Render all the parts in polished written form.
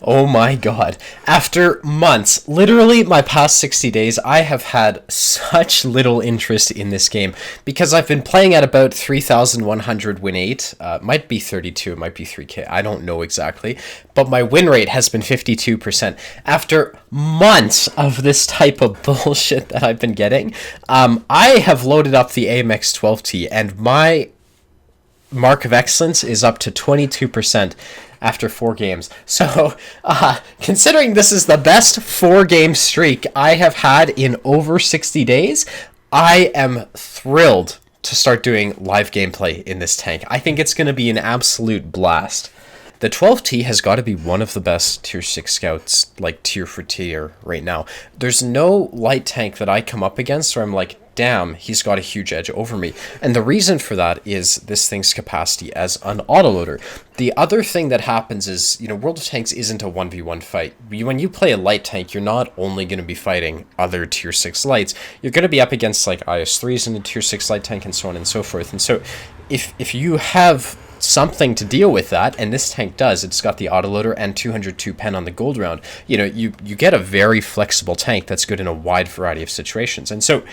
Oh my god. After months, literally my past 60 days, I have had such little interest in this game because I've been playing at about 3,100 win 8. Might be 32, it might be 3k, I don't know exactly. But my win rate has been 52%. After months of this type of bullshit that I've been getting, I have loaded up the AMX 12T and my mark of excellence is up to 22% after 4 games. So, considering this is the best 4-game streak I have had in over 60 days, I am thrilled to start doing live gameplay in this tank. I think it's going to be an absolute blast. The 12T has got to be one of the best tier 6 scouts, like tier for tier right now. There's no light tank that I come up against where I'm like, damn, he's got a huge edge over me. And the reason for that is this thing's capacity as an autoloader. The other thing that happens is, World of Tanks isn't a 1v1 fight. When you play a light tank, you're not only going to be fighting other tier 6 lights, you're going to be up against like IS3s in a tier 6 light tank and so on and so forth. And so if you have something to deal with that, and this tank does, it's got the autoloader and 202 pen on the gold round, you get a very flexible tank that's good in a wide variety of situations. And so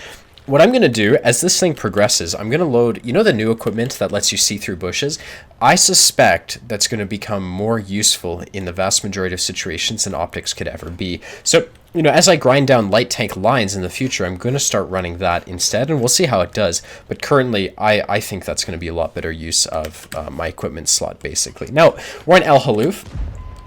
what I'm going to do, as this thing progresses, I'm going to load, the new equipment that lets you see through bushes? I suspect that's going to become more useful in the vast majority of situations than optics could ever be. So, as I grind down light tank lines in the future, I'm going to start running that instead, and we'll see how it does. But currently, I think that's going to be a lot better use of my equipment slot, basically. Now, we're in El Haluf.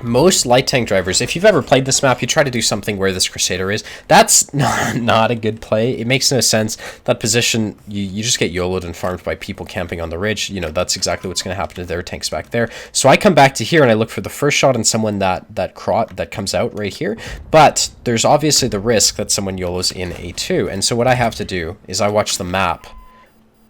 Most light tank drivers, if you've ever played this map, you try to do something where this Crusader is. That's not a good play. It makes no sense. That position, you just get YOLO'd and farmed by people camping on the ridge. That's exactly what's going to happen to their tanks back there. So I come back to here and I look for the first shot on someone that comes out right here. But there's obviously the risk that someone YOLO's in A2. And so what I have to do is I watch the map.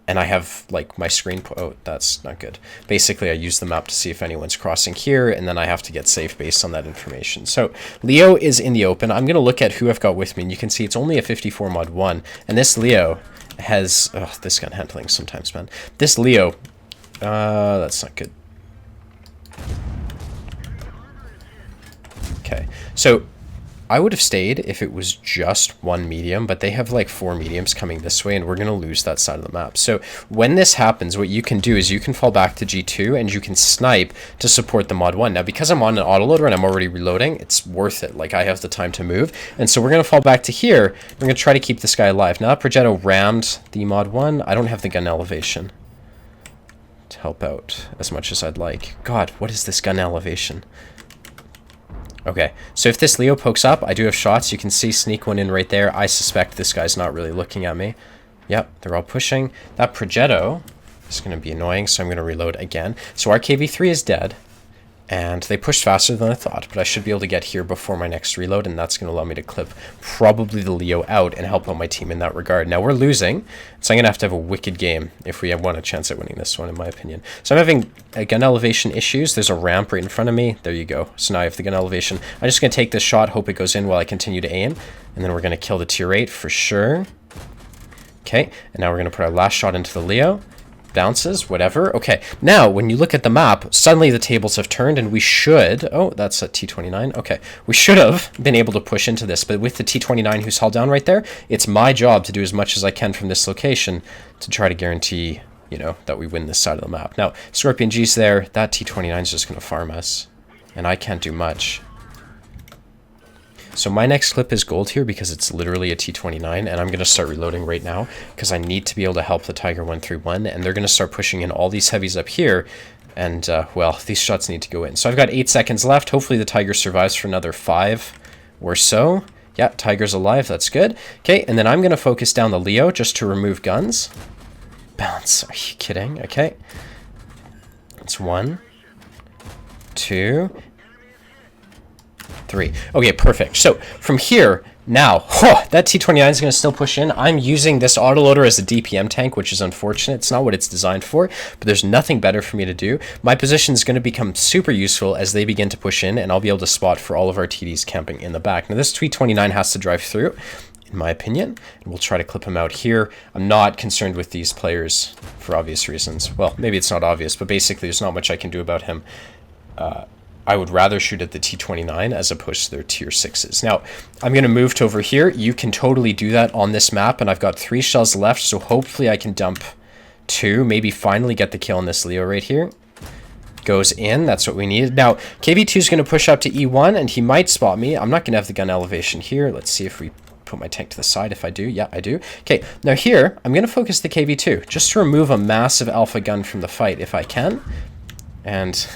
And I have, like, my screen... Oh, that's not good. Basically, I use the map to see if anyone's crossing here, and then I have to get safe based on that information. So, Leo is in the open. I'm going to look at who I've got with me, and you can see it's only a 54 mod 1. And this Leo has... Oh, this gun handling sometimes, man. This Leo... that's not good. Okay, so... I would have stayed if it was just one medium, but they have like 4 mediums coming this way, and we're going to lose that side of the map. So when this happens, what you can do is you can fall back to G2, and you can snipe to support the mod 1. Now, because I'm on an autoloader and I'm already reloading, it's worth it. Like, I have the time to move. And so we're going to fall back to here. We're going to try to keep this guy alive. Now, that Progetto rammed the mod 1. I don't have the gun elevation to help out as much as I'd like. God, what is this gun elevation? Okay, so if this Leo pokes up, I do have shots. You can see sneak one in right there. I suspect this guy's not really looking at me. Yep, they're all pushing. That Progetto is going to be annoying, so I'm going to reload again. So our KV3 is dead, and they pushed faster than I thought, but I should be able to get here before my next reload, and that's going to allow me to clip probably the Leo out and help out my team in that regard. Now, we're losing, so I'm going to have a wicked game if we want a chance at winning this one, in my opinion. So I'm having gun elevation issues. There's a ramp right in front of me. There you go. So now I have the gun elevation. I'm just going to take this shot, hope it goes in while I continue to aim, and then we're going to kill the tier 8 for sure. Okay, and now we're going to put our last shot into the Leo. Bounces, whatever. Okay, now when you look at the map, suddenly the tables have turned, and we should... Oh, that's a T29. Okay, we should have been able to push into this, but with the T29 who's held down right there, it's my job to do as much as I can from this location to try to guarantee, that we win this side of the map. Now, Scorpion G's there. That T29 is just going to farm us, and I can't do much. So my next clip is gold here because it's literally a T29, and I'm going to start reloading right now because I need to be able to help the Tiger 131, and they're going to start pushing in all these heavies up here, and, well, these shots need to go in. So I've got 8 seconds left. Hopefully the Tiger survives for another 5 or so. Yeah, Tiger's alive. That's good. Okay, and then I'm going to focus down the Leo just to remove guns. Bounce. Are you kidding? Okay. It's 1, 2... 3. Okay, perfect. So from here, now, that T29 is going to still push in. I'm using this autoloader as a DPM tank, which is unfortunate. It's not what it's designed for, but there's nothing better for me to do. My position is going to become super useful as they begin to push in, and I'll be able to spot for all of our TDs camping in the back. Now, this T29 has to drive through, in my opinion, and we'll try to clip him out here. I'm not concerned with these players for obvious reasons. Well, maybe it's not obvious, but basically there's not much I can do about him. I would rather shoot at the T-29 as opposed to their tier 6s. Now, I'm going to move to over here. You can totally do that on this map, and I've got 3 shells left, so hopefully I can dump 2, maybe finally get the kill on this Leo right here. Goes in, that's what we need. Now, KV2 is going to push up to E1, and he might spot me. I'm not going to have the gun elevation here. Let's see if we put my tank to the side. If I do, yeah, I do. Okay, now here, I'm going to focus the KV2, just to remove a massive alpha gun from the fight if I can. And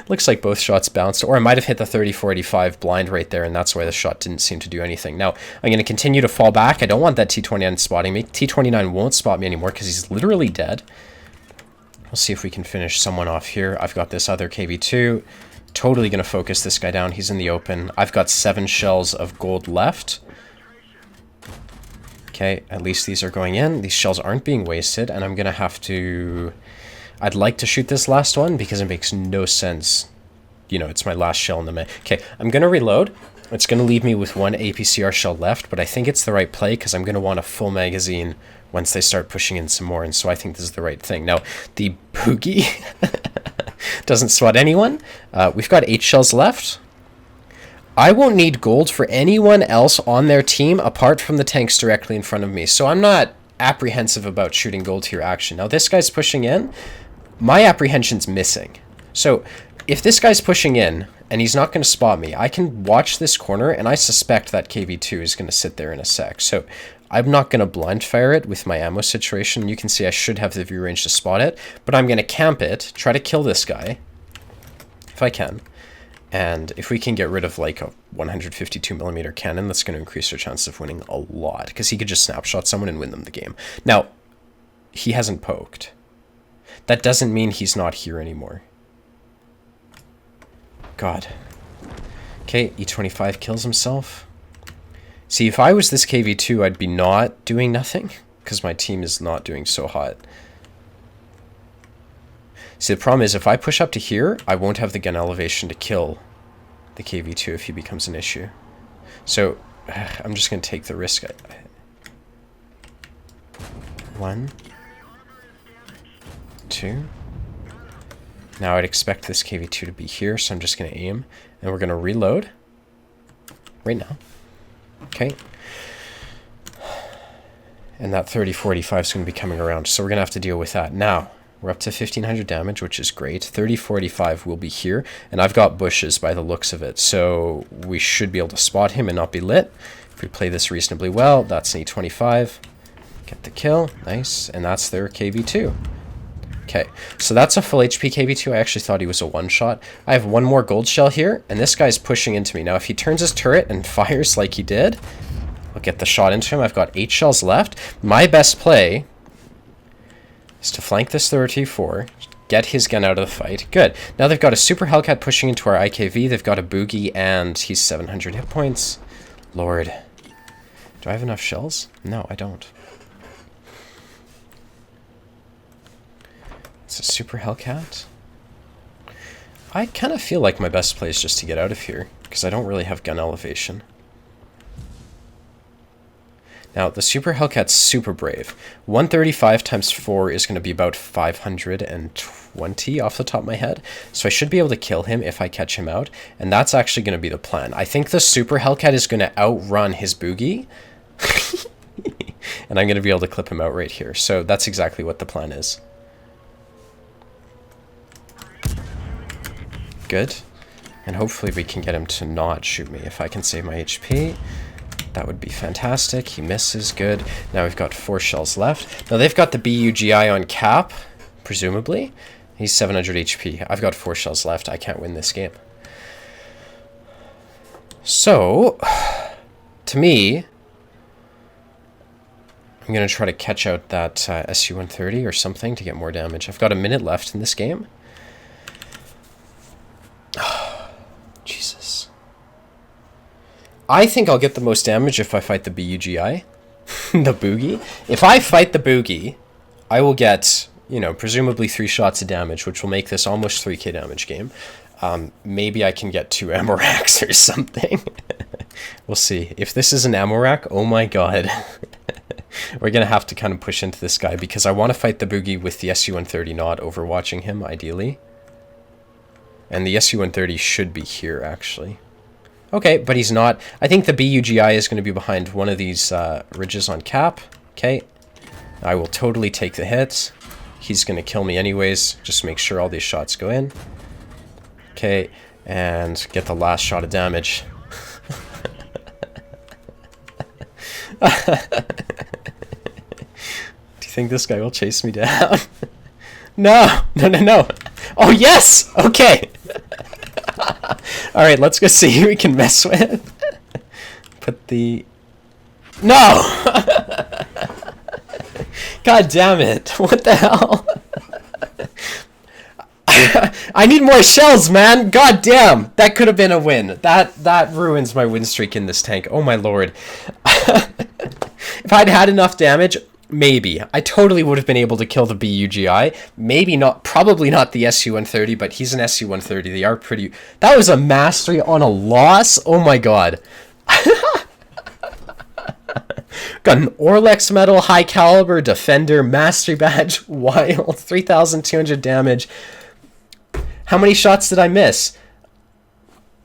looks like both shots bounced, or I might have hit the 30-45 blind right there, and that's why the shot didn't seem to do anything. Now, I'm going to continue to fall back. I don't want that T-29 spotting me. T-29 won't spot me anymore because he's literally dead. We'll see if we can finish someone off here. I've got this other KV2. Totally going to focus this guy down. He's in the open. I've got 7 shells of gold left. Okay, at least these are going in. These shells aren't being wasted, and I'm going to have to... I'd like to shoot this last one because it makes no sense. You know, it's my last shell in the mag. Okay, I'm going to reload. It's going to leave me with 1 APCR shell left, but I think it's the right play because I'm going to want a full magazine once they start pushing in some more, and so I think this is the right thing. Now, the boogie doesn't swat anyone. We've got 8 shells left. I won't need gold for anyone else on their team apart from the tanks directly in front of me, so I'm not apprehensive about shooting gold tier action. Now, this guy's pushing in. My apprehension's missing. So if this guy's pushing in and he's not going to spot me, I can watch this corner, and I suspect that KV2 is going to sit there in a sec. So I'm not going to blind fire it with my ammo situation. You can see I should have the view range to spot it, but I'm going to camp it, try to kill this guy if I can. And if we can get rid of like a 152mm cannon, that's going to increase our chance of winning a lot, because he could just snapshot someone and win them the game. Now, he hasn't poked. That doesn't mean he's not here anymore. God. Okay, E25 kills himself. See, if I was this KV2, I'd be not doing nothing, because my team is not doing so hot. See, the problem is, if I push up to here, I won't have the gun elevation to kill the KV2 if he becomes an issue. So, I'm just going to take the risk. 1, 2. Now I'd expect this KV2 to be here, so I'm just going to aim, and we're going to reload right now. Okay. And that 30-45 is going to be coming around, so we're going to have to deal with that. Now, we're up to 1500 damage, which is great. 30-45 will be here, and I've got bushes by the looks of it, so we should be able to spot him and not be lit. If we play this reasonably well, that's an E25. Get the kill. Nice. And that's their KV2. Okay, so that's a full HP KV2. I actually thought he was a one-shot. I have 1 more gold shell here, and this guy's pushing into me. Now, if he turns his turret and fires like he did, I'll get the shot into him. I've got 8 shells left. My best play is to flank this 34, get his gun out of the fight. Good. Now they've got a Super Hellcat pushing into our IKV. They've got a Boogie, and he's 700 hit points. Lord. Do I have enough shells? No, I don't. It's a Super Hellcat. I kind of feel like my best play is just to get out of here, because I don't really have gun elevation. Now, the Super Hellcat's super brave. 135 times 4 is going to be about 520 off the top of my head, so I should be able to kill him if I catch him out, and that's actually going to be the plan. I think the Super Hellcat is going to outrun his Boogie, and I'm going to be able to clip him out right here, so that's exactly what the plan is. Good. And hopefully we can get him to not shoot me. If I can save my HP, that would be fantastic. He misses. Good. Now we've got 4 shells left. Now they've got the BUGI on cap, presumably. He's 700 HP. I've got 4 shells left. I can't win this game. So, to me, I'm going to try to catch out that SU-130 or something to get more damage. I've got a minute left in this game. Jesus. I think I'll get the most damage if I fight the BUGI. The Boogie. If I fight the Boogie, I will get, you know, presumably 3 shots of damage, which will make this almost 3k damage game. Maybe I can get 2 ammo racks or something. We'll see. If this is an ammo rack, oh my god. We're going to have to kind of push into this guy, because I want to fight the Boogie with the SU-130 not overwatching him, ideally. And the SU-130 should be here, actually. Okay, but he's not. I think the BUGI is going to be behind one of these ridges on cap. Okay. I will totally take the hits. He's going to kill me anyways. Just make sure all these shots go in. Okay, and get the last shot of damage. Do you think this guy will chase me down? No! No, no, no! Oh, yes! Okay! Alright, let's go see who we can mess with. Put the... No! God damn it. What the hell? I need more shells, man! God damn! That could have been a win. That ruins my win streak in this tank. Oh my lord. If I'd had enough damage, maybe. I totally would have been able to kill the BUGI. Maybe not, probably not the SU-130, but he's an SU-130. They are pretty... That was a mastery on a loss? Oh my god. Got an Orlex medal, high caliber, defender, mastery badge, wild, 3,200 damage. How many shots did I miss?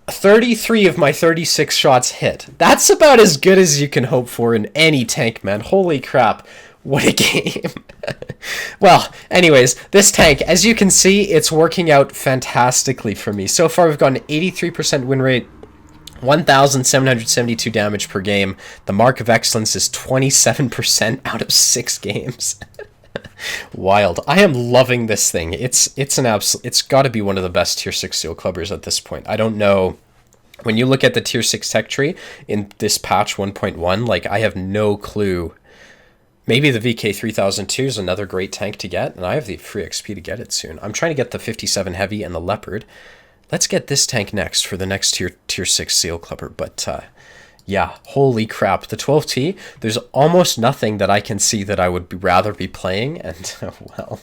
33 of my 36 shots hit. That's about as good as you can hope for in any tank, man. Holy crap. What a game. Well, anyways, this tank, as you can see, it's working out fantastically for me. So far, we've got an 83% win rate, 1,772 damage per game. The mark of excellence is 27% out of 6 games. Wild. I am loving this thing. It's got to be one of the best tier 6 seal clubbers at this point. I don't know. When you look at the tier 6 tech tree in this patch 1.1, like, I have no clue. Maybe the VK3002 is another great tank to get, and I have the free XP to get it soon. I'm trying to get the 57 heavy and the leopard. Let's get this tank next for the next tier 6 seal clubber. But yeah, holy crap. The 12T, there's almost nothing that I can see that I would rather be playing. And, well,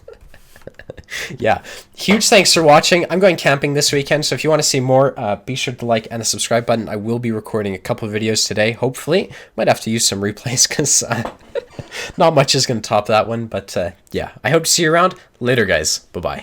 yeah. Huge thanks for watching. I'm going camping this weekend, so if you want to see more, be sure to like and the subscribe button. I will be recording a couple of videos today, hopefully. Might have to use some replays because not much is going to top that one. But, yeah, I hope to see you around. Later, guys. Bye-bye.